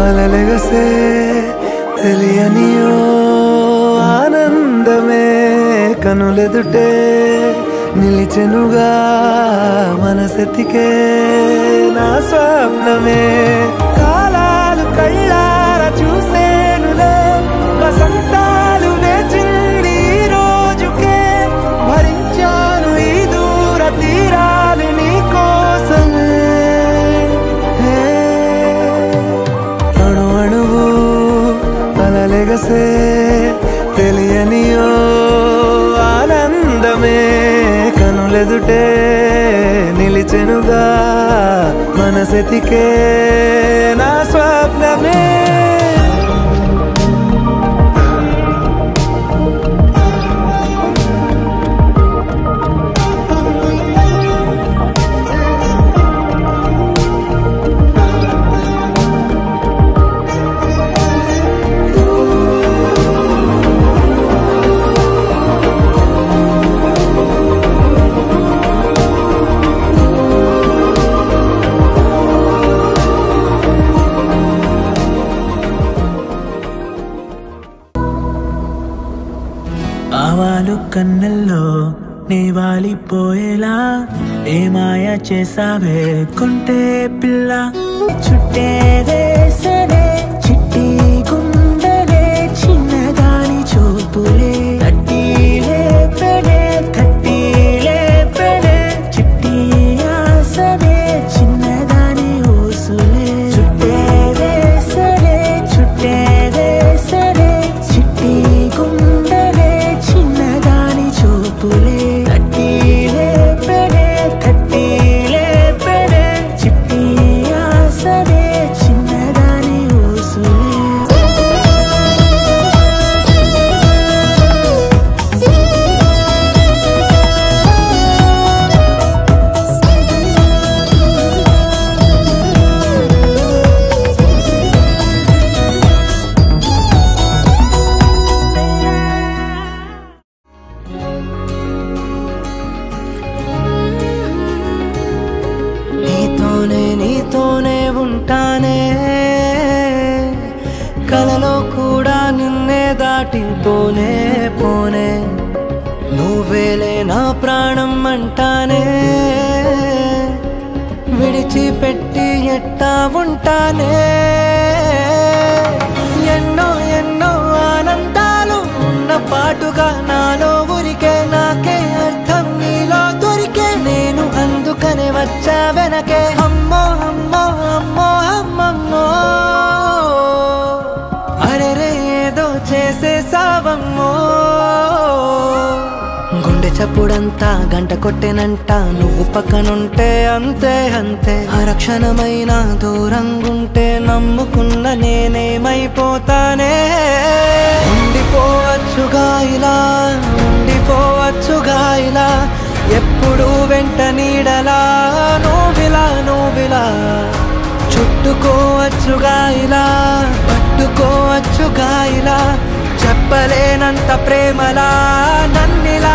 అలలెగసే తెలియనియో ఆనందమే కనులెదుటే నిలిచెనుగా మనసెతికే నా స్వప్నమే కాలాలు కళ్ళార చూసేనులే వసంతాలు వేచింది రోజుకే భరించాను ఈ దూర తీరాలు నీ కోసమే అలలెగసే తెలియనియో ఆనందమే కనులెదుటే నిలిచెనుగా మనసెతికే నా స్వప్నమే ఆవాలు కన్నెల్లో నీ వాలిపోయేలా ఏ మాయ చేసావే కొంటే పిల్ల చుట్టేదేసనే చిట్టి గుండెలే చిన్నదాని చూపులే తట్టి లేపడే తట్టి లేపడే చిట్టి ఆసనే చిన్నదాని ఊసులే చుట్టేదేసనే చుట్టేదేసనే చిట్టి గుండెలే చిన్నదాని చూపులే తట్టి లేపడే తట్టి లేపడే చిట్టి ఆసనే చిన్నదాని ఊసులే నీతోనే ఉంటానే కలలో కూడా నిన్నే దాటిపోనే పోనే నువ్వేలే నా ప్రాణం అంటానే విడిచిపెట్టి ఎట్టా ఉంటానే ఎన్నో ఎన్నో ఆనందాలు ఉన్న పాటుగా నాలో ఊరికే నాకే అర్థం నీలో దొరికే నేను అందుకనే వచ్చా వెనకే అమ్మో అమ్మో అమ్మో అమ్మమ్మో అరెరే ఏదో చేసేసావమ్మో గుండె చప్పుడంతా గంట కొట్టెనంట నువ్వు పక్కనుంటే అంతే అంతే అరక్షణమైన దూరంగుంటే నమ్ముకున్న నేనేమైపోతానే ఉండిపోవచ్చుగా ఇలా ఉండిపోవచ్చుగా ఇలా ఎప్పుడు వెంట నీడలా నువ్విలా చుట్టుకోవచ్చుగా ఇలా పట్టుకోవచ్చుగా ఇలా చెప్పలేనంత ప్రేమలా నన్నిలా